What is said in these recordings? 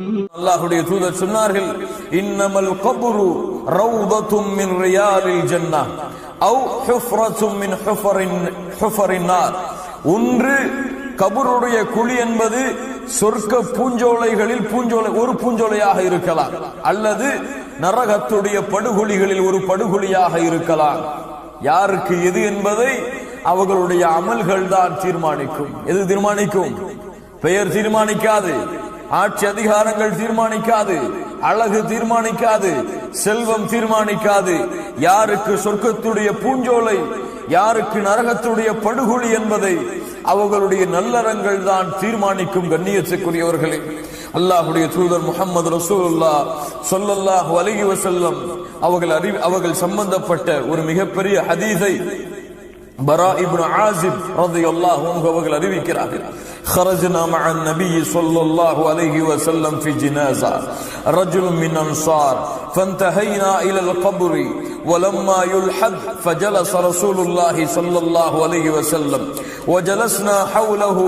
அல்லாஹ்வுடைய தூதர் சொன்னார்கள், இன்னமல் கப்ரு ரௌதத்தும் மின் ரியாலில் ஜன்னah அவ் ஹுஃப்ரத்தும் மின் ஹுஃபரின் நார். ஒன்று கபருடைய குழி என்பது சொர்க்க பூஞ்சோலைகளில் ஒரு பூஞ்சோலையாக இருக்கலாம், அல்லது நரகத்துடைய படுகொலிகளில் ஒரு படுகொலியாக இருக்கலாம். யாருக்கு எது என்பதை அவர்களுடைய அமல்கள் தான் தீர்மானிக்கும். எது தீர்மானிக்கும்? பெயர் தீர்மானிக்காது, ஆட்சி அதிகாரங்கள் தீர்மானிக்காது, அழகு தீர்மானிக்காது, செல்வம் தீர்மானிக்காது. யாருக்கு சொர்க்கத்துடைய பூஞ்சோலை, யாருக்கு நரகத்துடைய படுகொலி என்பதை அவர்களுடைய நல்லறங்கள் தான் தீர்மானிக்கும். கண்ணியத்துக்குரியவர்களே, அல்லாஹ்வுடைய தூதர் முஹம்மது ரசூலுல்லாஹ் ஸல்லல்லாஹு அலைஹி வஸல்லம் அவர்கள் சம்பந்தப்பட்ட ஒரு மிகப்பெரிய ஹதீஸை பரா இப்னு ஆசிப் ரலியல்லாஹு அன்ஹு அவர்கள் அறிவிக்கிறார்கள். خرجنا مع النبي صلى الله عليه وسلم في جنازة رجل من أنصار فانتهينا إلى القبر ولما يلحد فجلس رسول الله صلى الله عليه وسلم وجلسنا حوله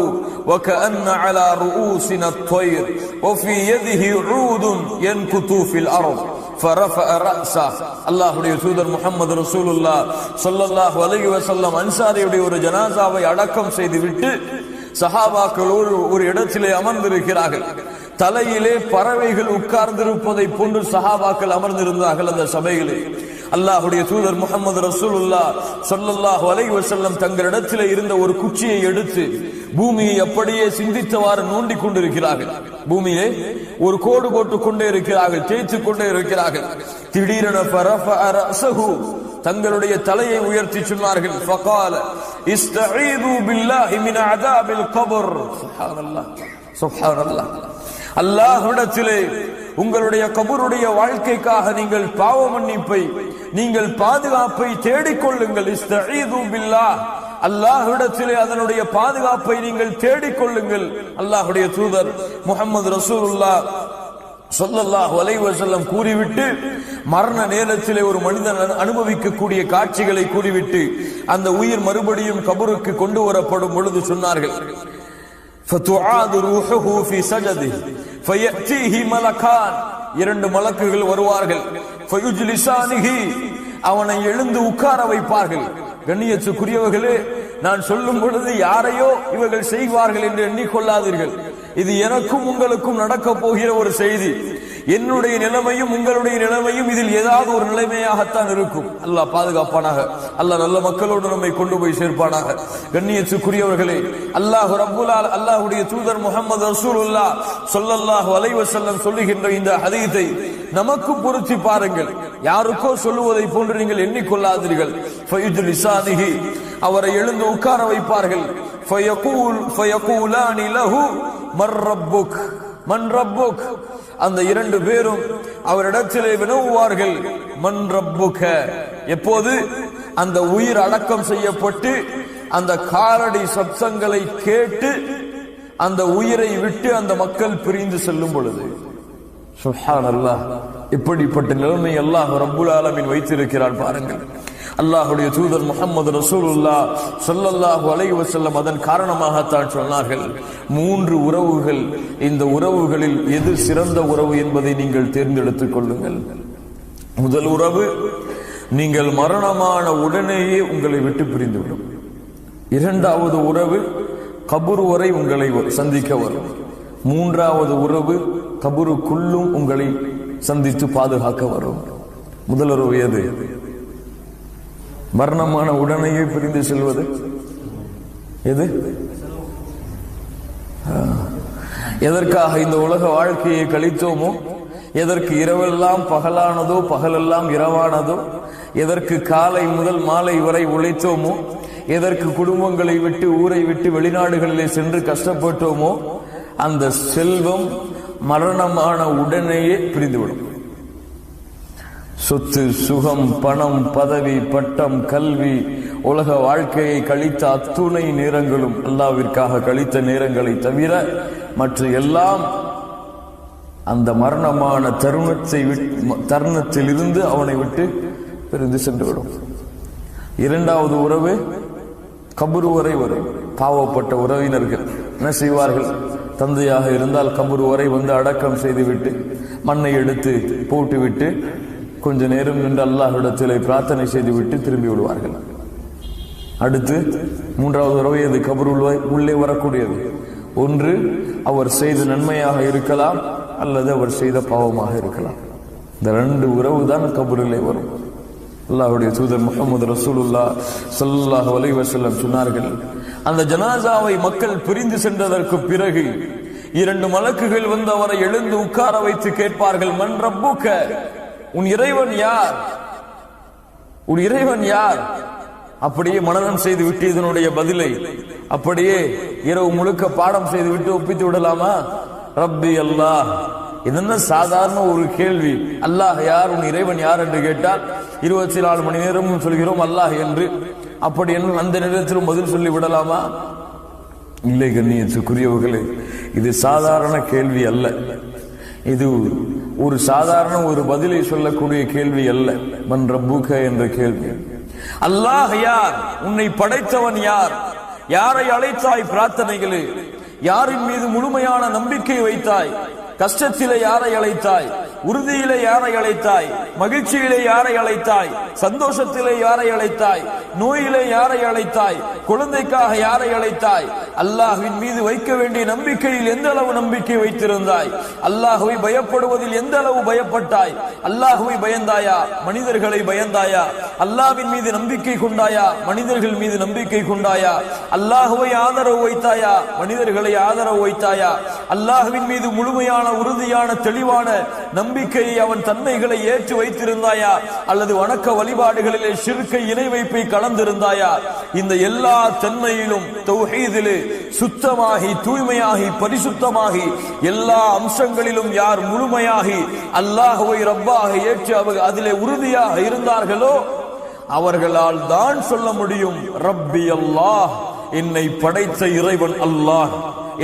وكأن على رؤوسنا الطير وفي يده عود ينكت في الأرض فرفع رأسه. அல்லாஹ்வுடைய தூதர் முஹம்மது ரசூலுல்லாஹ் ஸல்லல்லாஹு அலைஹி வஸல்லம் அன்சாரியுடைய ஒரு ஜனாசாவை அடக்கம் செய்துவிட்டு சஹாபாக்களோடு ஒரு இடத்திலே அமர்ந்திருக்கிறார்கள். தலையிலே பறவைகள் உட்கார்ந்திருப்பதை போன்று சஹாபாக்கள் அமர்ந்திருந்தார்கள். அந்த சபையிலே அல்லாஹ்வுடைய தூதர் முஹம்மது ரசூலுல்லாஹ் ஸல்லல்லாஹு அலைஹி வஸல்லம் தங்களிடத்திலே இருந்த ஒரு குச்சியை எடுத்து பூமியை அப்படியே சிந்தித்தவாறு நோண்டி கொண்டிருக்கிறார்கள். பூமியிலே ஒரு கோடு போட்டுக் கொண்டே இருக்கிறார்கள், தேய்த்துக் கொண்டே இருக்கிறார்கள். திடீரென ஃபரஃபஅ ரஅஸஹு, தங்களுடைய தலையை உயர்த்தி சொன்னார்கள், ஃபகால இஸ்தஈது பில்லாஹி மின் அஸாபில் கப்ர். சுப்ஹானல்லாஹ், சுப்ஹானல்லாஹ். அல்லாஹ்விடத்திலே உங்களுடைய கபருடைய வாழ்க்கைக்காக நீங்கள் பாவ மன்னிப்பை, நீங்கள் பாதுகாப்பை தேடிக்கொள்ளுங்கள். இஸ்தஈது பில்லாஹ், அல்லாஹ்விடத்திலே அதனுடைய பாதுகாப்பை நீங்கள் தேடிக்கொள்ளுங்கள். அல்லாஹ்வுடைய தூதர் முஹம்மது ரசூலுல்லாஹ் ஸல்லல்லாஹு அலைஹி வஸல்லம் கூறிவிட்டு மரண நேரத்திலே ஒரு மனிதன் அனுபவிக்கக்கூடிய காட்சிகளை கூறிவிட்டு அந்த உயிர் மறுபடியும் கபருக்கு கொண்டு வரப்படும் பொழுது சொன்னார்கள், ஃபதுஆது ரூஹுஹு ஃபீ சஜதிஹி ஃபயஅதீஹி மலகான், இரண்டு மலக்குகள் வருவார்கள். ஃபயுஜ்லிசானிஹி, அவனை எழுந்து உட்கார வைப்பார்கள். கண்ணியத்துக்குரியவர்களே, நான் சொல்லும் பொழுது யாரையோ இவர்கள் செய்வார்கள் என்று எண்ணிக்கொள்ளாதீர்கள். இது எனக்கும் உங்களுக்கும் நடக்க போகிற ஒரு செய்தி. என்னுடைய நிலைமையும் உங்களுடைய நிலைமையும் இதில் ஏதாவது ஒரு நிலைமையாகத்தான் இருக்கும். அல்லாஹ் பாதுகாப்பானாக. அல்லாஹ் நல்ல மக்களோடு நம்மை கொண்டு போய் சேர்ப்பானாக. கண்ணியத்துக்குரியவர்களே, அல்லாஹ்வுடைய தூதர் முஹம்மது ரசூலுல்லாஹ் ஸல்லல்லாஹு அலைஹி வஸல்லம் சொல்லுகின்ற இந்த ஹதீஸை நமக்கு பொருத்தி பாருங்கள். யாருக்கோ சொல்லுவதை போன்று நீங்கள் எண்ணிக்கொள்ளாதீர்கள். ஃபயுஜ்லிசானிஹி, அவரை எழுந்து உட்கார வைப்பார்கள். ஃபயகூலானி லஹு மர் ரப்புக், மன் ரப்புக், அந்த இரண்டு பேரும் அவரிடத்திலே வினவுவார்கள், மன் ரப்புக. எப்போது அந்த உயிர் அடக்கம் செய்யப்பட்டு அந்த காலடி சப்தங்களை கேட்டு அந்த உயிரை விட்டு அந்த மக்கள் பிரிந்து செல்லும் பொழுது. சுப்ஹானல்லாஹ், இப்படிப்பட்ட நிலைமை அல்லாஹ் ரப்புல் ஆலமீன் வைத்திருக்கிறார் பாருங்கள். அல்லாஹ்வுடைய தூதர் முஹம்மது ரசூலுல்லாஹ் ஸல்லல்லாஹு அலைஹி வஸல்லம் அதன் காரணமாகத்தான் சொன்னார்கள், மூன்று உறவுகள், இந்த உறவுகளில் எது சிறந்த உறவு என்பதை நீங்கள் தேர்ந்தெடுத்துக் கொள்ளுங்கள். முதல் உறவு, நீங்கள் மரணமான உடனேயே உங்களை விட்டு பிரிந்துவிடும். இரண்டாவது உறவு, கபர் வரை உங்களை சந்திக்க வரும். மூன்றாவது உறவு, கபருக்குள்ளும் உங்களை சந்தித்து பாதுகாக்க வரும். முதல் உறவு எது? மரணமான உடனேயே பிரிந்து செல்வது எது? எதற்காக இந்த உலக வாழ்க்கையை கழித்தோமோ, எதற்கு இரவெல்லாம் பகலானதோ பகலெல்லாம் இரவானதோ, எதற்கு காலை முதல் மாலை வரை உழைத்தோமோ, எதற்கு குடும்பங்களை விட்டு ஊரை விட்டு வெளிநாடுகளிலே சென்று கஷ்டப்பட்டோமோ, அந்த செல்வம் மரணமான உடனேயே பிரிந்துவிடும். சொத்து, சுகம், பணம், பதவி, பட்டம், கல்வி, உலக வாழ்க்கையை கழித்த அத்துணை நேரங்களும் அல்லாஹ்விற்காக கழித்த நேரங்களை தவிர மற்ற எல்லாம் அந்த மரணமான தருணத்தில் இருந்து அவனை விட்டு பிரிந்து சென்றுவிடும். இரண்டாவது உறவு கபர் வரை வரும். பாவப்பட்ட உறவினர்கள் என்ன செய்வார்கள்? தந்தையாக இருந்தால் கபர் வரை வந்து அடக்கம் செய்துவிட்டு மண்ணை எடுத்து போட்டுவிட்டு கொஞ்ச நேரம் நின்று அல்லாஹ்விடத்திலே பிரார்த்தனை செய்துவிட்டு திரும்பி விடுவார்கள். அடுத்து மூன்றாவது தடவை அது கபர் உள்ளே வரக்கூடியது. ஒன்று அவர் செய்த நன்மையாக இருக்கலாம், அல்லது அவர் செய்த பாவமாக இருக்கலாம். இந்த ரெண்டு உறவு தான் கபரிலே வரும். அல்லாஹ்வுடைய தூதர் முஹம்மது ரசூலுல்லாஹ் ஸல்லல்லாஹு அலைஹி வஸல்லம் சொன்னார்கள், அந்த ஜனாசாவை மக்கள் பிரிந்து சென்றதற்கு பிறகு 2 மலக்குகள் வந்து அவரை எழுந்து உட்கார வைத்து கேட்பார்கள், மன் ரப்புக, உன் இறைவன் யார், உன் இறைவன் யார்? அப்படியே மனனம் செய்து விட்டு இதனுடைய பதிலை அப்படியே இரவு முழுக்க பாடம் செய்து விட்டு ஒப்பித்து விடலாமா? ரப்பி அல்லாஹ். இது சாதாரண ஒரு கேள்வி. அல்லாஹ் யார், உன் இறைவன் யார் என்று கேட்டால் 24 மணி நேரமும் சொல்கிறோம் அல்லாஹ் என்று. அப்படி என்ன அந்த நேரத்திலும் பதில் சொல்லி விடலாமா? இல்லை கண்ணியத்துக்குரியவர்களே, இது சாதாரண கேள்வி அல்ல. இது ஒரு சாதாரண ஒரு பதிலை சொல்லக்கூடிய கேள்வி அல்ல. மன் ரப்புக என்ற கேள்வி. அல்லாஹ் யார், உன்னை படைத்தவன் யார், யாரை அழைத்தாய் பிரார்த்தனைகளே, யாரின் மீது முழுமையான நம்பிக்கை வைத்தாய், கஷ்டத்திலே யாரை அழைத்தாய், உறுதியிலே யாரை அழைத்தாய், மகிழ்ச்சியிலே யாரை அழைத்தாய், சந்தோஷத்திலே யாரை அழைத்தாய், நோயிலே யாரை அழைத்தாய், குழந்தைக்காக யாரை அழைத்தாய், அல்லாஹ்வின் மீது வைக்க வேண்டிய நம்பிக்கையில் எந்த அளவு நம்பிக்கை வைத்திருந்தாய், அல்லாஹ்வை பயப்படுவதில் எந்த அளவு பயப்பட்டாய், அல்லாஹ்வை பயந்தாயா, மனிதர்களை பயந்தாயா, அல்லாஹ்வின் மீது நம்பிக்கை கொண்டாயா, மனிதர்கள் மீது நம்பிக்கை கொண்டாயா, அல்லாஹ்வை ஆதரவு வைத்தாயா, மனிதர்களை ஆதரவு வைத்தாயா, அல்லாஹ்வின் மீது முழுமையான உறுதியான தெளிவான நம்பிக்கையை அவன் தன்மைகளை ஏற்று வைத்திருந்தாயா, அல்லது வணக்க வழிபாடுகளிலே ஷிர்கை இணை வைப்பை கலந்திருந்தாயா? இந்த எல்லா தன்மையிலும் தௌஹீதிலே சுத்தமாகி தூய்மையாகி பரிசுத்தமாகி எல்லா அம்சங்களிலும் யார் முழுமையாகி அல்லாஹ்வை ரப்பாக ஏற்று அவர் அதிலே உறுதியாக இருந்தார்களோ அவர்களால் தான் சொல்ல முடியும், ரப்பி அல்லாஹ், என்னை படைத்த இறைவன் அல்லாஹ்,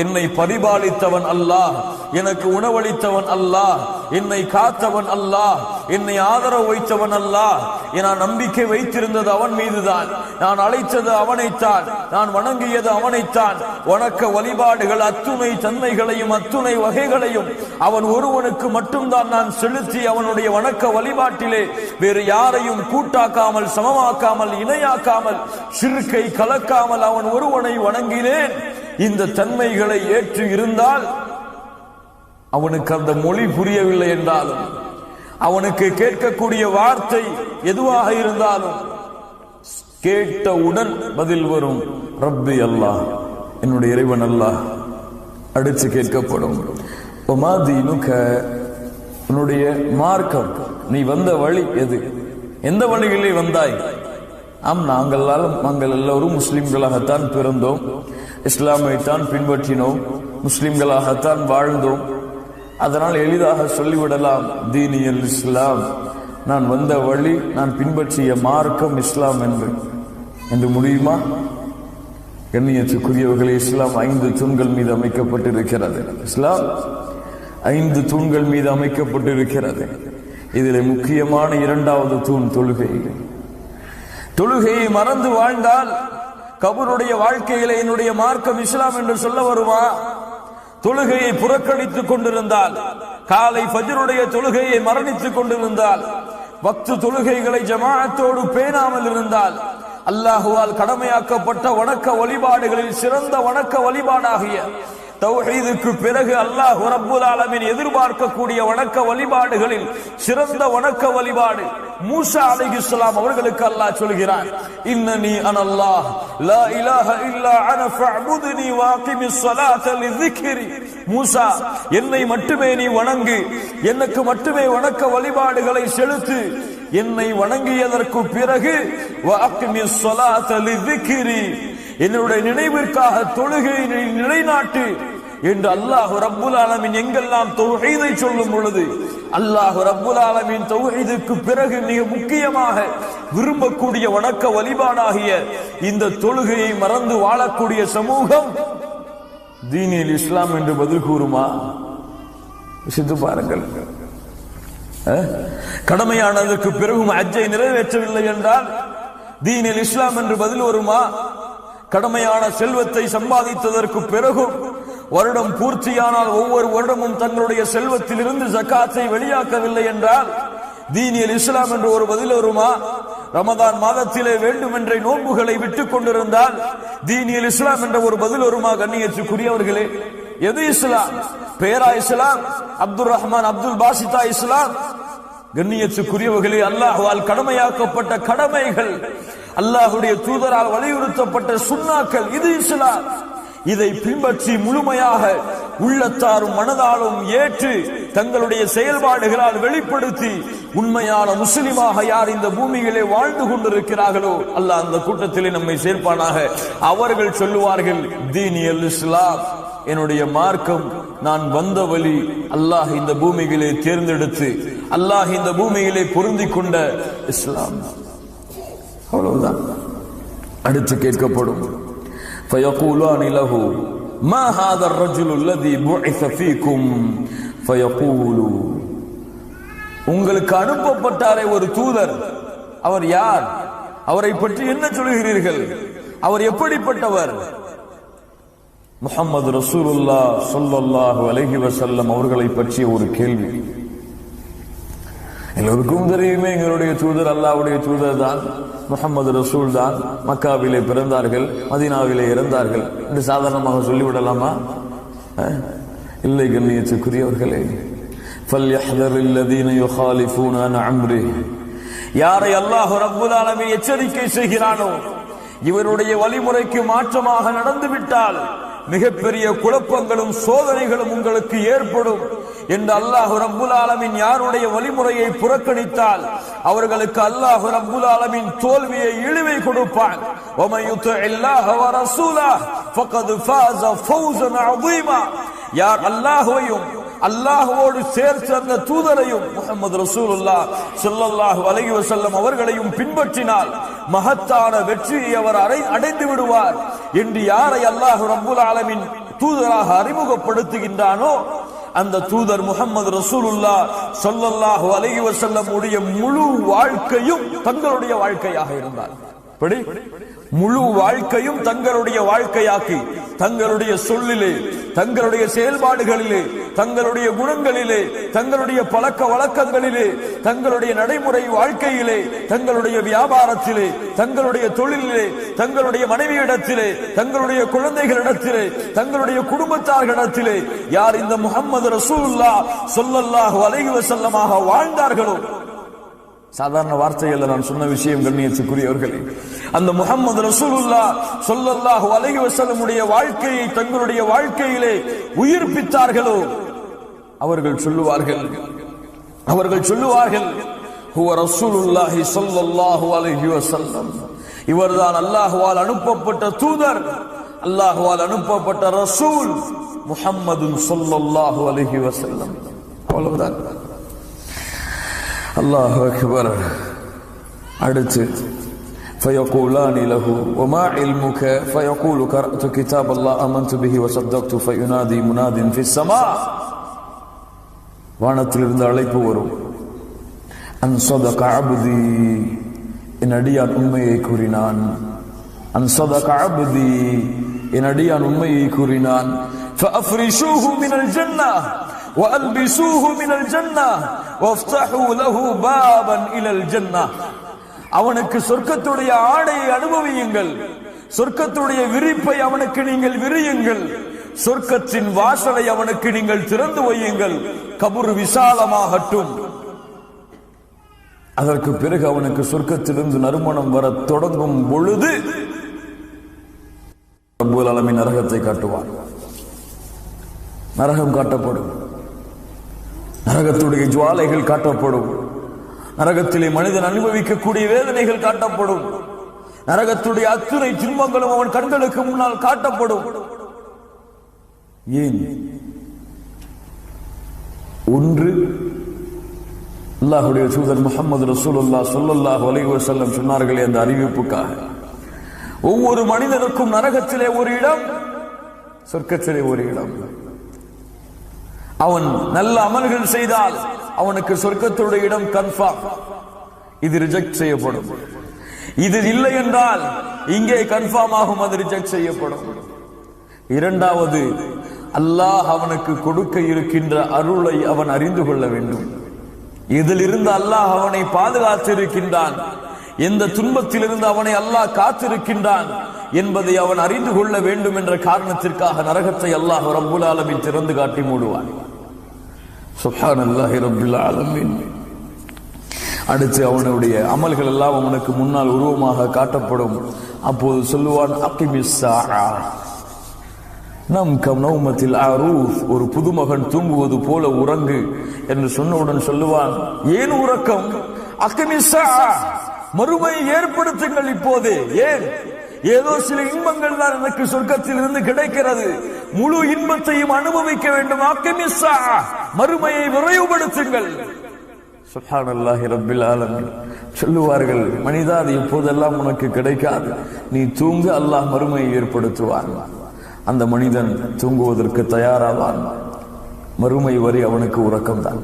என்னை பரிபாலித்தவன் அல்லாஹ், எனக்கு உணவளித்தவன் அல்லாஹ், என்னை காத்தவன் அல்லாஹ், என்னை ஆதரவு வைத்தவன் அல்லாஹ். நான் நம்பிக்கை வைத்திருந்தது அவன் மீதுதான், நான் அழைத்தது அவனைத்தான், நான் வணங்கியது அவனைத்தான். வணக்க வழிபாடுகள் அத்துணை தன்மைகளையும் அத்துணை வகைகளையும் அவன் ஒருவனுக்கு மட்டும்தான் நான் செலுத்தி அவனுடைய வணக்க வழிபாட்டிலே வேறு யாரையும் கூட்டாக்காமல் சமமாக்காமல் இணையாக்காமல் ஷிர்கை கலக்காமல் அவன் ஒருவனை வணங்கினேன். இந்த தன்மைகளை ஏற்று இருந்தால் அவனுக்கு அந்த மொழி புரியவில்லை என்றாலும், அவனுக்கு கேட்கக்கூடிய வார்த்தை எதுவாக இருந்தாலும் கேட்டவுடன் பதில் வரும், ரப்பி அல்லாஹ், என்னுடைய இறைவன் அல்லாஹ். அடுத்து கேட்கப்படும், ஒமாதீனுக, உன்னுடைய மார்க்கம், நீ வந்த வழி எது, எந்த வழியிலே வந்தாய்? நாங்கள் எல்லோரும் முஸ்லிம்களாகத்தான் பிறந்தோம், இஸ்லாமைத்தான் பின்பற்றினோம், முஸ்லிம்களாகத்தான் வாழ்ந்தோம். அதனால் எளிதாக சொல்லிவிடலாம், தீனியல் இஸ்லாம், நான் வந்த வழி, நான் பின்பற்றிய மார்க்கம் இஸ்லாம் என்று முடியுமா? கண்ணியத்துக்குரியவர்களே, இஸ்லாம் 5 தூண்கள் மீது அமைக்கப்பட்டிருக்கிறது. இஸ்லாம் 5 தூண்கள் மீது அமைக்கப்பட்டிருக்கிறது. இதில் முக்கியமான 2வது தூண் தொழுகை. தொழுகையை மறந்து வாழ்ந்தால் கபருடைய வாழ்க்கையில என்னுடைய மார்க்கம் இஸ்லாம் என்று சொல்ல வருமா? தொழுகையை புறக்கணித்துக் கொண்டிருந்தால், காலை ஃபஜ்ருடைய தொழுகையை மரணித்துக் கொண்டிருந்தால், வக்து தொழுகைகளை ஜமாஅத்தோடு பேணாமல் இருந்தால், அல்லாஹுவால் கடமையாக்கப்பட்ட வணக்க வழிபாடுகளில் சிறந்த வணக்க வழிபாடாகிய தௌஹீதுக்கு பிறகு அல்லாஹ் ரப்புல் ஆலமீன் எதிர்பார்க்கக்கூடிய வணக்க வழிபாடுகளில் சிறந்த வணக்க வழிபாடு மூசா அலைஹிஸ்ஸலாம் அவர்களுக்கு அல்லாஹ் சொல்கிறார், இன்னனி அனல்லாஹ் லா இலாஹ இல்லா அன ஃபஅபுத்னி வஅகிமிஸ் ஸலாத லிذிக்ரி. மூசா, என்னை மட்டுமே நீ வணங்கு, எனக்கு மட்டுமே வணக்க வழிபாடுகளை செலுத்து, என்னை வணங்கியதற்கு பிறகு வஅகிமிஸ் ஸலாத லிذிக்ரி, என்னுடைய நினைவிற்காக தொழுகையை நிலைநாட்டு என்று அல்லாஹ் ரப்புல் ஆலமீன் எங்கெல்லாம் தௌஹீதை சொல்லும் பொழுது, அல்லாஹ் ரப்புல் ஆலமீன் தௌஹீதுக்கு பிறகு மிக முக்கியமாக விரும்பக்கூடிய வணக்க வழிபாடாகிய இந்த தொழுகையை மறந்து வாழக்கூடிய சமூகம் தீனில் இஸ்லாம் என்று பதில் கூறுமா? சித்து பாருங்கள். கடமையானதற்கு பிறகும் ஹஜ்ஜை நிறைவேற்றவில்லை என்றால் தீனில் இஸ்லாம் என்று பதில் வருமா? கடமையான செல்வத்தை சம்பாதித்ததற்கு பிறகும் வருடம் பூர்த்தியானால் ஒவ்வொரு வருடமும் தங்களுடைய செல்வத்திலிருந்து ஜகாத்தை வெளியாக்கவில்லை என்றால் தீனியல் இஸ்லாம் என்று ஒரு பதில் வருமா? ரமதான் மாதத்திலே வேண்டுமென்றே நோன்புகளை விட்டுக் கொண்டிருந்தால் தீனியல் இஸ்லாம் என்ற ஒரு பதில் வருமா? கண்ணியத்துக்குரியவர்களே, எது இஸ்லாம்? பேரா இஸ்லாம்? அப்துல் ரஹ்மான் அப்துல் பாசிதா இஸ்லாம்? கண்ணியத்துக்குரியவர்களே, அல்லாஹ்வால் கடமையாக்கப்பட்ட கடமைகள், அல்லாஹ்வுடைய தூதரால் வலியுறுத்தப்பட்ட சுன்னாக்கள், இது இஸ்லாம். இதை பின்பற்றி முழுமையாக உள்ளத்தாரும் மனதாலும் ஏற்று தங்களுடைய செயல்பாடுகளால் வெளிப்படுத்தி உண்மையான முஸ்லிமாக யார் இந்த பூமியிலே வாழ்ந்து கொண்டிருக்கிறார்களோ அல்லாஹ் அந்த கூட்டத்திலே நம்மை சேர்ப்பானாக. அவர்கள் சொல்லுவார்கள், தீனியல் இஸ்லாம், என்னுடைய மார்க்கம், நான் வந்த வழி, அல்லாஹ் இந்த பூமியிலே தேர்ந்தெடுத்து அல்லாஹ் இந்த பூமியிலே பொருந்திக் கொண்ட இஸ்லாம். அவ்வளவுதான். அடுத்து கேட்கப்படும், فيقولان له ما هذا الرجل الذي بعث فيكم فيقول, உங்களுக்கு அனுப்பப்பட்டாரே ஒரு தூதர், அவர் யார்? அவரை பற்றி என்ன சொல்கிறீர்கள்? அவர் எப்படிப்பட்டவர்? முஹம்மது ரசூலுல்லாஹ் ஸல்லல்லாஹு அலைஹி வஸல்லம் அவர்களை பற்றிய ஒரு கேள்வி. எல்லோருக்கும் தெரியுமே, எங்களுடைய தூதர் அல்லாஹ்வுடைய தூதர் தான், முஹம்மது ரசூல் தான். மக்காவிலே பிறந்தார்கள், மதீனாவிலே இறந்தார்கள் என்று சாதாரணமாக சொல்லிவிடலாமா? இல்லை கண்ணியத்துக்குரியவர்களே. ஃபல்யஹ்தரில் லதீன யுகாலிஃபூன அன் அம்ரிஹி, யாரை அல்லாஹ் ரப்புல் ஆலமீன் எச்சரிக்கை செய்கிறானோ இவருடைய வழிமுறைக்கு மாற்றமாக நடந்துவிட்டால் மிகப்பெரிய குழப்பங்களும் சோதனைகளும் உங்களுக்கு ஏற்படும் என்று அல்லாஹ் ரப்புல் ஆலமீன் யாருடைய வழிமுறையை புறக்கணித்தால் அவர்களுக்கு அல்லாஹ் ரப்புல் ஆலமீன் தோல்வியை, இழிவை கொடுப்பான். வமன் யுத்திஇல்லாஹ வ ரசூலஹு ஃபகத் ஃபாஸ ஃபௌஸன் அஸீமா, யார் அல்லாஹ்வையும் அல்லாஹ்வோடு சேர்த்து அந்த தூதரையும் முஹம்மது ரசூலுல்லாஹ் ஸல்லல்லாஹு அலைஹி வஸல்லம் அவர்களையும் பின்பற்றினால் மகத்தான வெற்றியை அவர் அடைந்து விடுவார் என்று யாரை அல்லாஹ் ரப்புல் ஆலமீன் தூதராக அறிமுகப்படுத்துகின்றானோ அந்த தூதர் முஹம்மது ரசூலுல்லாஹ் ஸல்லல்லாஹு அலைஹி வஸல்லம் உடைய முழு வாழ்க்கையும் தங்களுடைய வாழ்க்கையாக இருந்தார். முழு வாழ்க்கையும் தங்களுடைய வாழ்க்கையாக்கி தங்களுடைய சொல்லிலே, தங்களுடைய செயல்பாடுகளிலே, தங்களுடைய குணங்களிலே, தங்களுடைய பழக்க வழக்கங்களிலே, தங்களுடைய நடைமுறை வாழ்க்கையிலே, தங்களுடைய வியாபாரத்திலே, தங்களுடைய தொழிலிலே, தங்களுடைய மனைவியிடத்திலே, தங்களுடைய குழந்தைகளிடத்திலே, தங்களுடைய குடும்பத்தார்களிடத்திலே யார் இந்த முஹம்மது ரசூலுல்லாஹ் ஸல்லல்லாஹு அலைஹி வஸல்லமாக வாழ்ந்தார்களோ, சாதாரண வார்த்தைகள் நான் சொன்ன விஷயம் கண்ணியத்துக்குரியவர்களே, அந்த முஹம்மது ரசூலுல்லாஹ் ஸல்லல்லாஹு அலைஹி வஸல்லம் உடைய வாழ்க்கையை தங்களுடைய வாழ்க்கையிலே உயிர்ப்பித்தார்களோ அவர்கள் சொல்லுவார்கள் ஹுவ ரசூலுல்லாஹி ஸல்லல்லாஹு அலைஹி வஸல்லம், இவர்தான் அல்லாஹ்வால் அனுப்பப்பட்ட தூதர், அல்லாஹ்வால் அனுப்பப்பட்ட ரசூல் முஹம்மது ஸல்லல்லாஹு அலைஹி வஸல்லம். அவ்வளவுதான். அல்லாஹு அக்பர். அடுத்து فيقولان له وما علمك فيقول قرأت كتاب الله آمنت به وصدقت فينادي مناد في السماء, வானத்திலிருந்து அழைப்பு வரும், அன் ஸதக அப்தி, என் அடியான் உண்மையை கூறினான், அன் ஸதக அப்தி, என் அடியான் உண்மையை கூறினான், فأفرشوه من الجنة وألبسوه من الجنة وافتحوا له بابا إلى الجنة, அவனுக்கு சொர்க்கத்துடைய ஆடையை அனுபவியுங்கள், சொர்க்கத்துடைய விரிப்பை அவனுக்கு நீங்கள் விரியுங்கள், சொர்க்கத்தின் வாசலை அவனுக்கு நீங்கள் திறந்து வையுங்கள், கபர் விசாலமாகட்டும். அதற்கு பிறகு அவனுக்கு சொர்க்கத்திலிருந்து நறுமணம் வர தொடங்கும் பொழுது ரப்பல் ஆலமீன் நரகத்தை காட்டுவார். நரகம் காட்டப்படும், நரகத்துடைய ஜுவாலைகள் காட்டப்படும், நரகத்திலே மனிதன் அனுபவிக்கக்கூடிய வேதனைகள் காட்டப்படும், நரகத்துடைய அத்துணை துன்பங்களும் அவன் கண்களுக்கு முன்னால் காட்டப்படும். ஏன்? ஒன்று, அல்லாஹ்வுடைய தூதர் முஹம்மது ரசூலுல்லாஹ் ஸல்லல்லாஹு அலைஹி வஸல்லம் சொன்னார்களே அந்த அறிவிப்புக்காக. ஒவ்வொரு மனிதனுக்கும் நரகத்திலே ஒரு இடம், சொர்க்கத்திலே ஒரு இடம். அவன் நல்ல அமல்கள் செய்தால் அவனுக்கு சொர்க்கத்துடைய இடம் கன்ஃபார்ம், இது ரிஜெக்ட் செய்யப்படும். இது இல்லை என்றால் இங்கே கன்ஃபார்ம் ஆகும், அது ரிஜெக்ட் செய்யப்படும். இரண்டாவது, அல்லாஹ் அவனுக்கு கொடுக்க இருக்கின்ற அருளை அவன் அறிந்து கொள்ள வேண்டும். இதிலிருந்து அல்லாஹ் அவனை பாதுகாத்திருக்கின்றான், எந்த துன்பத்திலிருந்து அவனை அல்லாஹ் காத்திருக்கின்றான் என்பதை அவன் அறிந்து கொள்ள வேண்டும் என்ற காரணத்திற்காக நரகத்தை அல்லாஹ் ரப்புல் ஆலமீன் திறந்து காட்டி மூடுவான். சுப்ஹானல்லாஹி ரப்பில் ஆலமீன். அடுத்து அவனுடைய அமல்கள் எல்லாம் அவனுக்கு முன்னால் உருவமாக காட்டப்படும். அப்போது சொல்லுவான், அகிமிஸ்ஸாஆ நம் கம் நௌமத்தில் அரூஃப், ஒரு புதுமகன் தூங்குவது போல உறங்கு என்று சொன்னவுடன் சொல்லுவான், ஏன் உறக்கம்? அகிமிஸ்ஸாஆ, மறுமையை ஏற்படுத்துங்கள் இப்போதே. ஏன்? ஏதோ சில இன்பங்கள் தான் எனக்கு சொர்க்கத்தில் இருந்து கிடைக்கிறது, முழு இன்பத்தையும் அனுபவிக்க வேண்டும். அகிமிஸ்ஸாஆ, மறுமையை விரைவுபடுத்துங்கள். சுப்ஹானல்லாஹி ரப்பில் ஆலமீன். சொல்லுவார்கள், மனிதா, அது இப்போதெல்லாம் உனக்கு கிடைக்காது, நீ தூங்க, அல்லாஹ் மறுமையை ஏற்படுத்துவான். அந்த மனிதன் தூங்குவதற்கு தயாராவான். மறுமை வரை அவனுக்கு உறக்கம்தான்.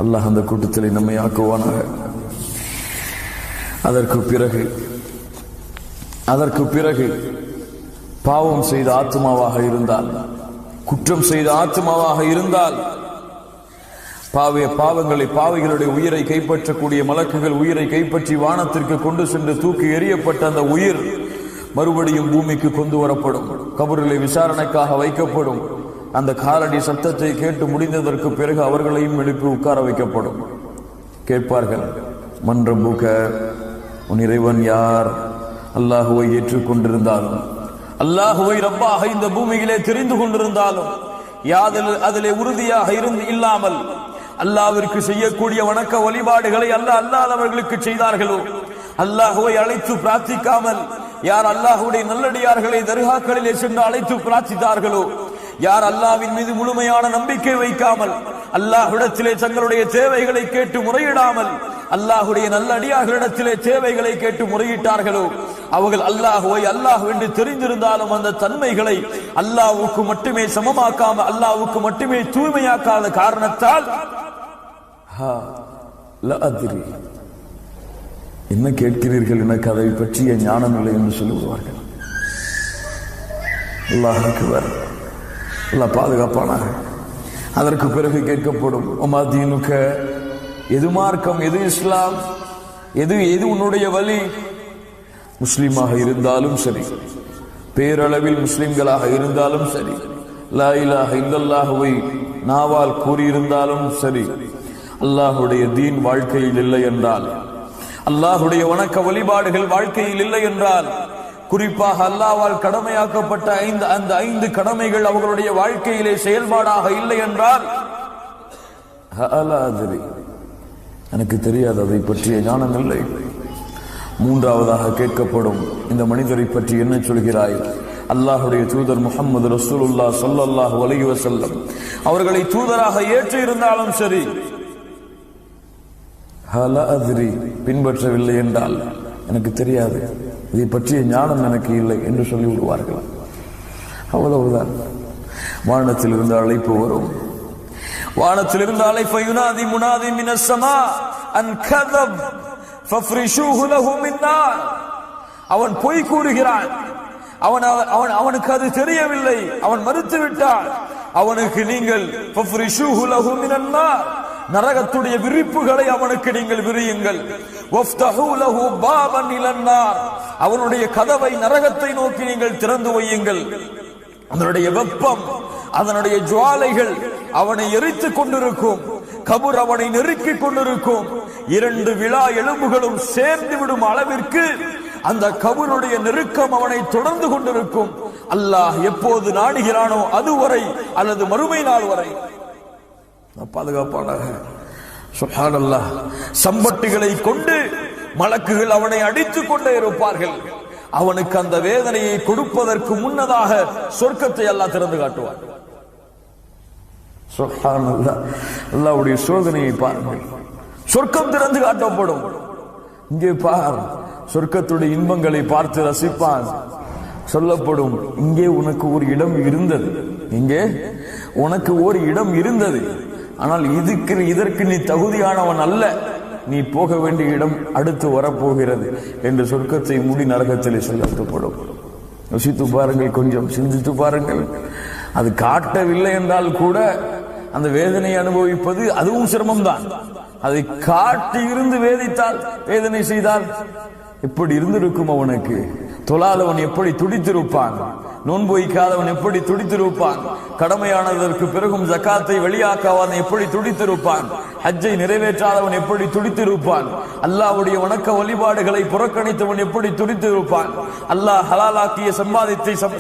அல்லாஹ் அந்த கூட்டத்தில் நம்மை ஆக்குவானாக. அதற்கு பிறகு பாவம் செய்த ஆத்மாவாக இருந்தால், குற்றம் செய்த ஆத்மாவாக இருந்தால், பாவிகளுடைய உயிரை கைப்பற்றக்கூடிய மலக்குகள் உயிரை கைப்பற்றி வானத்திற்கு கொண்டு சென்று தூக்கி எறியப்பட்ட அந்த உயிர் மறுபடியும் பூமிக்கு கொண்டு வரப்படும். கபரிலே விசாரணைக்காக வைக்கப்படும். அந்த காலடி சத்தத்தை கேட்டு முடிந்ததற்கு பிறகு அவர்களையும் எழுப்பி உட்கார வைக்கப்படும். கேட்பார்கள், மன் ரப்புக, உன் இறைவன் யார்? அல்லாஹுவை ஏற்றுக்கொண்டிருந்தாலும், அல்லாஹுவை ரப்பாக இந்த பூமியிலே தெரிந்து கொண்டிருந்தாலும், அதிலே உறுதியாக இல்லாமல் அல்லாஹ்விற்கு செய்யக்கூடிய வணக்க வழிபாடுகளை அல்லாதவர்களுக்கு செய்தார்களோ, அல்லாஹுவை அழைத்து பிரார்த்திக்காமல் யார் அல்லாஹுடைய நல்லடியார்களை தர்காக்களிலே சென்று அழைத்து பிரார்த்தித்தார்களோ, யார் அல்லாஹ்வின் மீது முழுமையான நம்பிக்கை வைக்காமல் அல்லாஹ்விடத்திலே தங்களுடைய தேவைகளை கேட்டு முறையிடாமல் அல்லாஹுடைய நல்லடியார்களிடத்திலே தேவைகளை கேட்டு முறையிட்டார்களோ, அவர்கள் அல்லாஹுவை அல்லாஹ் என்று தெரிந்திருந்தாலும் அந்த தன்மைகளை அல்லாஹ்வுக்கு மட்டுமே சமமாக்காமல், அல்லாஹ்வுக்கு மட்டுமே தூய்மையாக்காத காரணத்தால் என்ன கேட்கிறீர்கள், எனக்கு அதை பற்றிய ஞானம் இல்லை என்று சொல்லுவார்கள். அல்லாஹ் அக்பர். அல்லாஹ் பாதுகாப்பானாக. அதற்கு பிறகு கேட்கப்படும், உமா தீனுக, எது மார்க்கம், எது இஸ்லாம், எது உன்னுடைய வழி? முஸ்லிமாக இருந்தாலும் சரி, பேரளவில் முஸ்லிம்களாக இருந்தாலும் சரி, லா இலாஹ இல்லல்லாஹுவை நாவால் கூறியிருந்தாலும் சரி, அல்லாஹுடைய தீன் வாழ்க்கையில் இல்லை என்றால், அல்லாஹுடைய வணக்க வழிபாடுகள் வாழ்க்கையில் இல்லை என்றால், குறிப்பாக அல்லாஹ்வால் கடமையாக்கப்பட்ட அந்த 5 கடமைகள் அவர்களுடைய வாழ்க்கையிலே செயல்பாடாக இல்லை என்றால், எனக்கு தெரியாது, அதை பற்றிய ஞானம் இல்லை. மூன்றாவதாக கேட்கப்படும், இந்த மனிதரை பற்றி என்ன சொல்கிறாய்? அல்லாஹுடைய தூதர் முஹம்மது ரசூலுல்லாஹ் ஸல்லல்லாஹு அலைஹி வஸல்லம் அவர்களை தூதராக ஏற்று இருந்தாலும் சரி, பின்பற்றவில்லை என்றால், எனக்கு தெரியாது, இதை பற்றிய ஞானம் எனக்கு இல்லை என்று சொல்லிவிடுவார்கள். அவ்வளவுதான். வானத்தில் இருந்து அழைப்பு வரும். வானத்தில் இருந்து அழைப்பு, யுனாதி முனாதி மினஸ் ஸமா அன் கதப் ஃபஃப்ரிஷூஹு லஹு மின் நார். அவன் பொய் கூறுகிறான், அவனுக்கு அது தெரியவில்லை, அவன் மறுத்து விட்டான். அவனுக்கு நீங்கள் ஃபஃப்ரிஷூஹு லஹு மினன் நார், நரகத்துடைய விரிப்புகளை அவனுக்கு நீங்கள் விரியுங்கள். வஃப்தஹூ லஹு பாபன் இலன் நார், அவனுடைய கதவை நரகத்தை நோக்கி நீங்கள் திறந்து வையுங்கள். அதனுடைய வெப்பம், அதனுடைய ஜுவாலைகள் அவனை எரித்துக் கொண்டிருக்கும். கபர் அவனை நெருக்கிக் கொண்டிருக்கும். 2 விழா எலும்புகளும் சேர்ந்து விடும் அளவிற்கு அந்த கபருடைய நெருக்கம் அவனை தொடர்ந்து கொண்டிருக்கும். அல்லாஹ் எப்போது நாடுகிறானோ அதுவரை, அல்லது மறுமை நாள் வரை. பாதுகாப்பானாக. சுப்ஹானல்லாஹ். சம்பட்டிகளை கொண்டு மலக்குகள் அவனை அடித்துக் கொண்டே இருப்பார்கள். அவனுக்கு அந்த வேதனையை கொடுப்பதற்கு முன்னதாக சொர்க்கத்தை அல்லாஹ் திறந்து காட்டுவார். சுப்ஹானல்லாஹ். அல்லாஹ்வுடைய சோதனையை பாருங்கள். சொர்க்கம் திறந்து காட்டப்படும். இங்கே பார், சொர்க்கத்துடைய இன்பங்களை பார்த்து ரசிப்பான். சொல்லப்படும், இங்கே உனக்கு ஒரு இடம் இருந்தது, இங்கே உனக்கு ஒரு இடம் இருந்தது, ஆனால் இதற்கு நீ தகுதியானவன் அல்ல, நீ போக வேண்டிய இடம் அடுத்து வரப்போகிறது என்று சொர்க்கத்தை மூடி நரகத்திலே சொல்லப்படும். யோசித்து பாருங்கள், கொஞ்சம் சிந்தித்து பாருங்கள். அது காட்டவில்லை என்றால் கூட அந்த வேதனை அனுபவிப்பது அதுவும் சிரமம்தான். அதை காட்டி இருந்து வேதித்தால், வேதனை செய்தால் எப்படி இருந்திருக்கும் அவனுக்கு? தொழாதவன் எப்படி துடித்திருப்பான்? நோன்பு வைக்காதவன் எப்படி துடித்திருப்பான்? கடமையானதற்கு பிறகும் ஜகாத்தை வெளியாக்காதவன் எப்படி துடித்திருப்பான்? ஹஜ்ஜை நிறைவேற்றாதவன் எப்படி துடித்திருப்பான்? அல்லாஹ்வுடைய வணக்க வழிபாடுகளை புறக்கணித்தவன் எப்படி துடித்திருப்பான்? அல்லாஹ் ஹலாலாக்கிய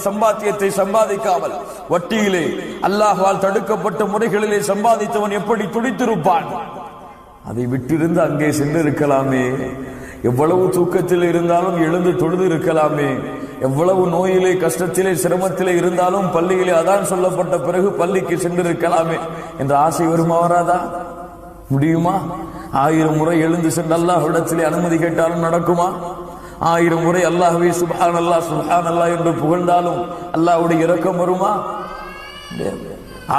சம்பாத்தியத்தை சம்பாதிக்காமல் வட்டியிலே அல்லாஹ்வால் தடுக்கப்பட்ட முறைகளிலே சம்பாதித்தவன் எப்படி துடித்திருப்பான்? அதை விட்டிருந்து அங்கே சென்றிருக்கலாமே. எவ்வளவு தூக்கத்தில் இருந்தாலும் எழுந்து தொழுது இருக்கலாமே. எவ்வளவு நோயிலே, கஷ்டத்திலே, சிரமத்திலே இருந்தாலும் பள்ளியிலே அதான் சொல்லப்பட்ட பிறகு பள்ளிக்கு சென்றிருக்கலாமே என்ற ஆசை வருமா? வராதா? முடியுமா? 1000 முறை எழுந்து சென்று அல்லாஹ்விடத்திலே அனுமதி கேட்டாலும் நடக்குமா? 1000 முறை அல்லாஹ்வே சுப்ஹானல்லாஹ் சுப்ஹானல்லாஹ் என்று புகழ்ந்தாலும் அல்லாஹ்வுடைய இரக்கம் வருமா?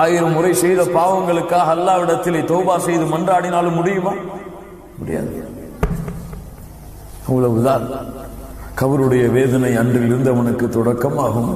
1000 முறை செய்த பாவங்களுக்காக அல்லாஹ்விடத்திலே தௌபா செய்து மன்றாடினாலும் முடியுமா? முடியாது. அவ்வளவுதான். கபருடைய வேதனை அன்றில் இருந்தவனுக்கு தொடக்கமாகும்.